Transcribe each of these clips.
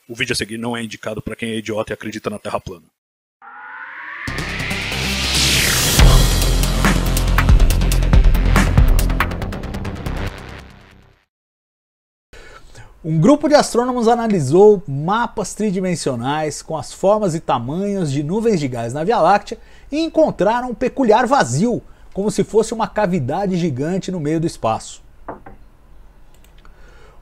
O vídeo a seguir não é indicado para quem é idiota e acredita na Terra plana. Um grupo de astrônomos analisou mapas tridimensionais com as formas e tamanhos de nuvens de gás na Via Láctea e encontraram um peculiar vazio, como se fosse uma cavidade gigante no meio do espaço.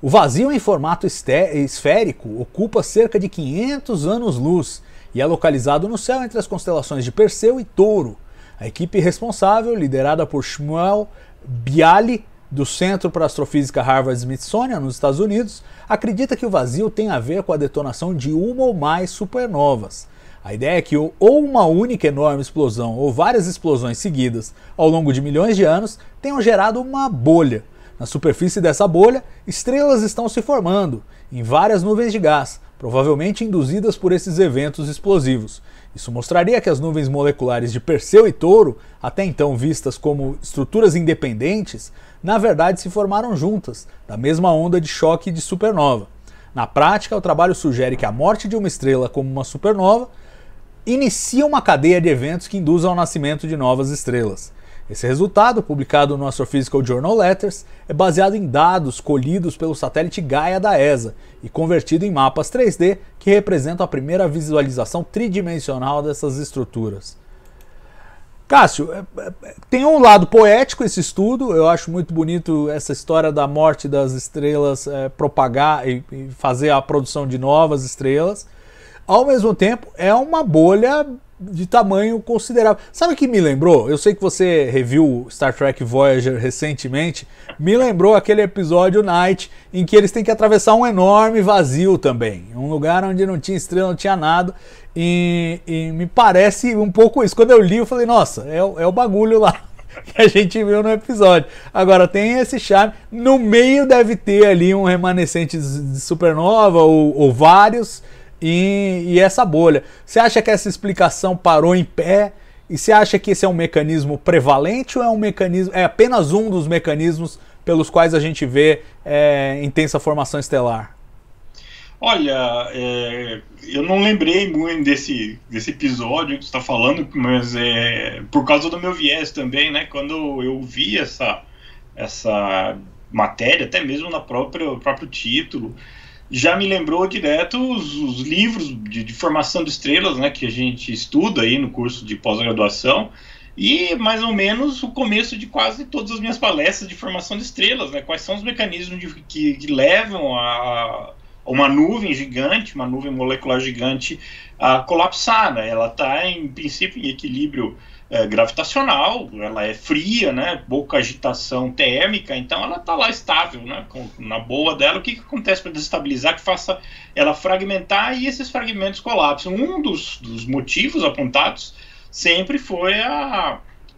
O vazio em formato esférico ocupa cerca de 500 anos-luz e é localizado no céu entre as constelações de Perseu e Touro. A equipe responsável, liderada por Shmuel Bialy, do Centro para Astrofísica Harvard-Smithsonian, nos Estados Unidos, acredita que o vazio tem a ver com a detonação de uma ou mais supernovas. A ideia é que ou uma única enorme explosão ou várias explosões seguidas ao longo de milhões de anos tenham gerado uma bolha. Na superfície dessa bolha, estrelas estão se formando em várias nuvens de gás, provavelmente induzidas por esses eventos explosivos. Isso mostraria que as nuvens moleculares de Perseu e Touro, até então vistas como estruturas independentes, na verdade se formaram juntas, da mesma onda de choque de supernova. Na prática, o trabalho sugere que a morte de uma estrela como uma supernova inicia uma cadeia de eventos que induzam ao nascimento de novas estrelas. Esse resultado, publicado no Astrophysical Journal Letters, é baseado em dados colhidos pelo satélite Gaia da ESA e convertido em mapas 3D que representam a primeira visualização tridimensional dessas estruturas. Cássio, tem um lado poético esse estudo, eu acho muito bonito essa história da morte das estrelas propagar e fazer a produção de novas estrelas. Ao mesmo tempo, é uma bolha de tamanho considerável. Sabe o que me lembrou? Eu sei que você reviu Star Trek Voyager recentemente, me lembrou aquele episódio Night, em que eles têm que atravessar um enorme vazio também, um lugar onde não tinha estrela, não tinha nada, e me parece um pouco isso. Quando eu li, eu falei, nossa, é o bagulho lá que a gente viu no episódio. Agora, tem esse charme, no meio deve ter ali um remanescente de supernova, ou vários, e essa bolha. Você acha que essa explicação parou em pé? E você acha que esse é um mecanismo prevalente ou é apenas um dos mecanismos pelos quais a gente vê intensa formação estelar? Olha, eu não lembrei muito desse episódio que você está falando, mas por causa do meu viés também, né? Quando eu vi essa matéria, até mesmo no próprio título, já me lembrou direto os livros de formação de estrelas, né, que a gente estuda aí no curso de pós-graduação, e mais ou menos o começo de quase todas as minhas palestras de formação de estrelas, né, quais são os mecanismos que levam a uma nuvem gigante, uma nuvem molecular gigante, a colapsar, né? Ela está, em princípio, em equilíbrio gravitacional, ela é fria, né, pouca agitação térmica, então ela está lá estável, né, na boa dela. O que acontece para desestabilizar? Que faça ela fragmentar e esses fragmentos colapsam. Um dos motivos apontados sempre foi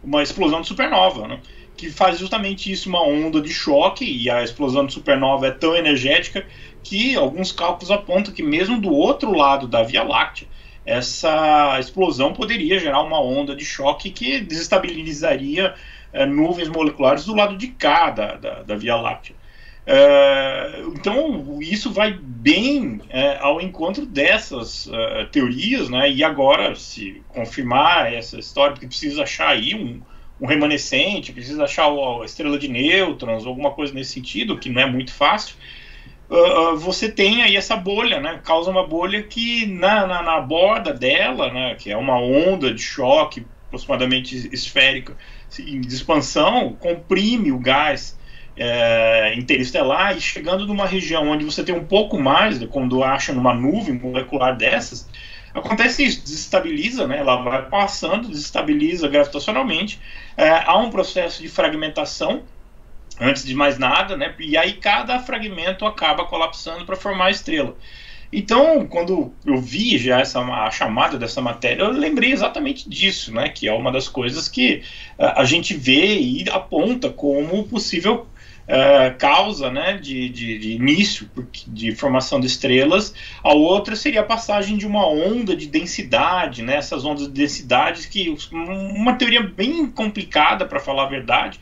uma explosão de supernova, né, que faz justamente isso, uma onda de choque, e a explosão de supernova é tão energética que alguns cálculos apontam que mesmo do outro lado da Via Láctea, essa explosão poderia gerar uma onda de choque que desestabilizaria nuvens moleculares do lado de cá da Via Láctea. Então, isso vai bem ao encontro dessas teorias, né? E agora, se confirmar essa história, porque precisa achar aí um remanescente, precisa achar a estrela de nêutrons, alguma coisa nesse sentido, que não é muito fácil. Você tem aí essa bolha, né? Causa uma bolha que na borda dela, né, que é uma onda de choque aproximadamente esférica de expansão, comprime o gás interestelar, e chegando numa região onde você tem um pouco mais, quando acha numa nuvem molecular dessas, acontece isso, desestabiliza, né? Ela vai passando, desestabiliza gravitacionalmente, há um processo de fragmentação antes de mais nada, né? E aí cada fragmento acaba colapsando para formar a estrela. Então, quando eu vi já a chamada dessa matéria, eu lembrei exatamente disso, né? Que é uma das coisas que a gente vê e aponta como possível causa, né, de início de formação de estrelas. A outra seria a passagem de uma onda de densidade, né? Essas ondas de densidade, que uma teoria bem complicada, para falar a verdade,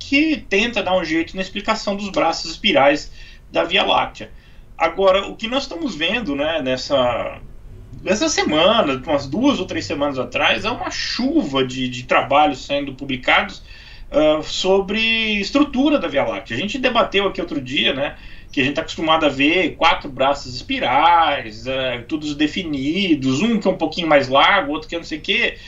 que tenta dar um jeito na explicação dos braços espirais da Via Láctea. Agora, o que nós estamos vendo, né, nessa semana, umas 2 ou 3 semanas atrás, é uma chuva de trabalhos sendo publicados sobre estrutura da Via Láctea. A gente debateu aqui outro dia, né, que a gente está acostumado a ver 4 braços espirais, todos definidos, um que é um pouquinho mais largo, outro que é não sei o quê,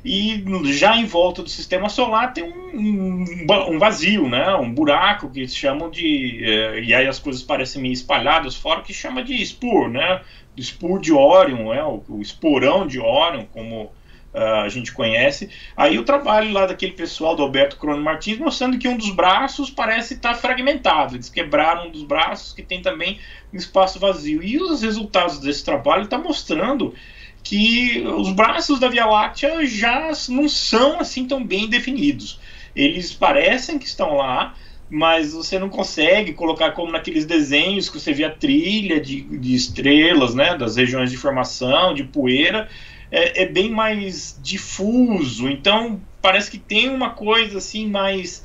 e já em volta do sistema solar tem um vazio, né, um buraco que eles chamam de... e aí as coisas parecem meio espalhadas fora, que chama de spur, né, do spur de Órion, o esporão de Órion, como a gente conhece. Aí o trabalho lá daquele pessoal do Alberto Crono Martins mostrando que um dos braços parece estar fragmentado. Eles quebraram um dos braços que tem também um espaço vazio. E os resultados desse trabalho estão mostrando que os braços da Via Láctea já não são assim tão bem definidos. Eles parecem que estão lá, mas você não consegue colocar como naqueles desenhos que você vê a trilha de estrelas, né, das regiões de formação, de poeira. É bem mais difuso, então parece que tem uma coisa assim mais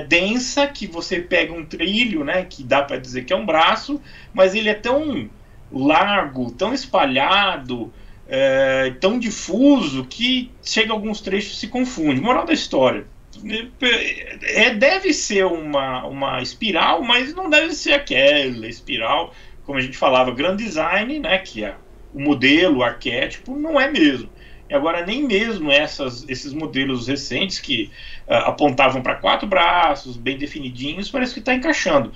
densa, que você pega um trilho, né, que dá para dizer que é um braço, mas ele é tão largo, tão espalhado, tão difuso, que chega a alguns trechos e se confunde. Moral da história, deve ser uma espiral, mas não deve ser aquela espiral, como a gente falava, Grand Design, né, que é o modelo, o arquétipo, não é mesmo. E agora nem mesmo esses modelos recentes que apontavam para 4 braços, bem definidinhos, parece que está encaixando.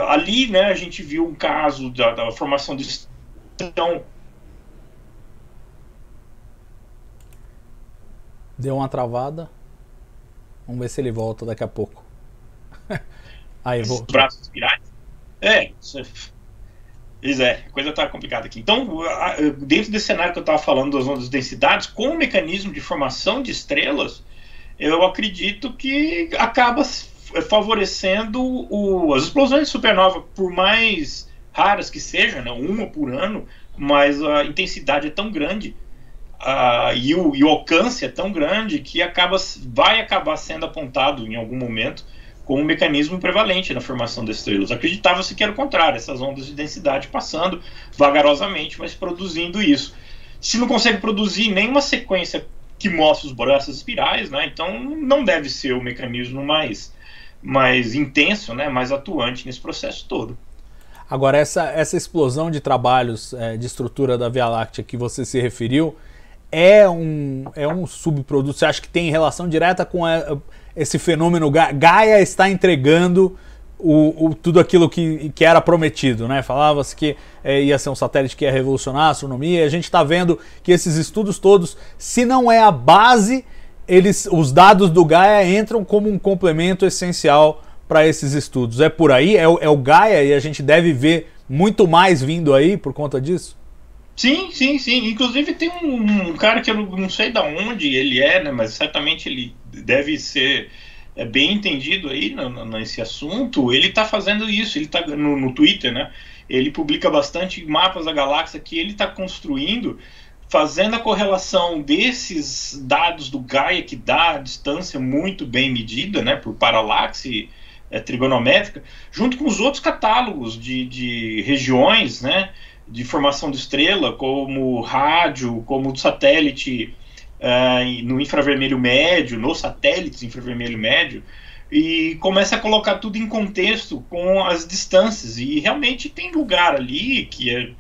Ali, né, a gente viu um caso da formação de... Deu uma travada. Vamos ver se ele volta daqui a pouco. Aí, voltou. Braços espirais? Pois a coisa está complicada aqui. Então, dentro desse cenário que eu estava falando das ondas de densidades, com o mecanismo de formação de estrelas, eu acredito que acaba favorecendo as explosões de supernova, por mais raras que sejam, né, uma por ano, mas a intensidade é tão grande e o alcance é tão grande que vai acabar sendo apontado em algum momento como um mecanismo prevalente na formação das estrelas. Acreditava-se que era o contrário, essas ondas de densidade passando vagarosamente, mas produzindo isso. Se não consegue produzir nenhuma sequência que mostre os braços espirais, né, então não deve ser o mecanismo mais intenso, né, mais atuante nesse processo todo. Agora, essa explosão de trabalhos de estrutura da Via Láctea que você se referiu, é um subproduto? Você acha que tem relação direta com esse fenômeno? Gaia está entregando tudo aquilo que era prometido, né? Falava-se que ia ser um satélite que ia revolucionar a astronomia, e a gente está vendo que esses estudos todos, se não é a base, os dados do Gaia entram como um complemento essencial para esses estudos. É por aí? É o Gaia, e a gente deve ver muito mais vindo aí por conta disso? Sim. Inclusive tem um cara que eu não sei de onde ele né, mas certamente ele deve ser bem entendido aí nesse assunto. Ele está fazendo isso, ele está no Twitter, né? Ele publica bastante mapas da galáxia que ele está construindo, fazendo a correlação desses dados do Gaia, que dá a distância muito bem medida, né, por paralaxe trigonométrica, junto com os outros catálogos de regiões, né, de formação de estrela, como rádio, como do satélite no infravermelho médio, nos satélites infravermelho médio, e começa a colocar tudo em contexto com as distâncias, e realmente tem lugar ali que é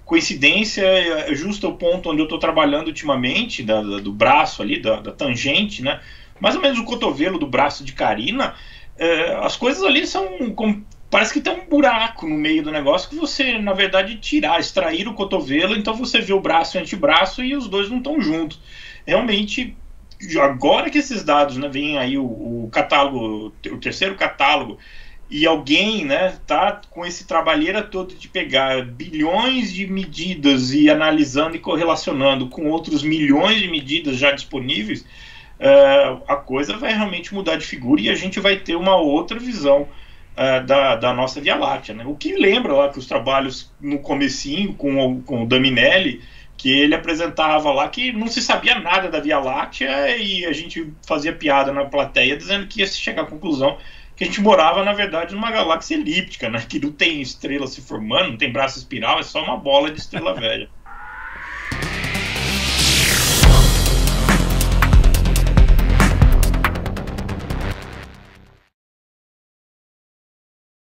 coincidência, justo o ponto onde eu estou trabalhando ultimamente, do braço ali, da tangente, né, mais ou menos o cotovelo do braço de Carina. As coisas ali são... Parece que tem um buraco no meio do negócio que você, na verdade, extrair o cotovelo, então você vê o braço e o antebraço e os dois não estão juntos. Realmente, agora que esses dados, né, vem aí o catálogo, o terceiro catálogo, e alguém, né, tá com esse trabalheira todo de pegar bilhões de medidas e analisando e correlacionando com outros milhões de medidas já disponíveis, a coisa vai realmente mudar de figura e a gente vai ter uma outra visão da nossa Via Láctea, né? O que lembra lá que os trabalhos no comecinho com o Daminelli, que ele apresentava lá que não se sabia nada da Via Láctea e a gente fazia piada na plateia dizendo que ia se chegar à conclusão que a gente morava, na verdade, numa galáxia elíptica, né? Que não tem estrela se formando, não tem braço espiral, é só uma bola de estrela velha.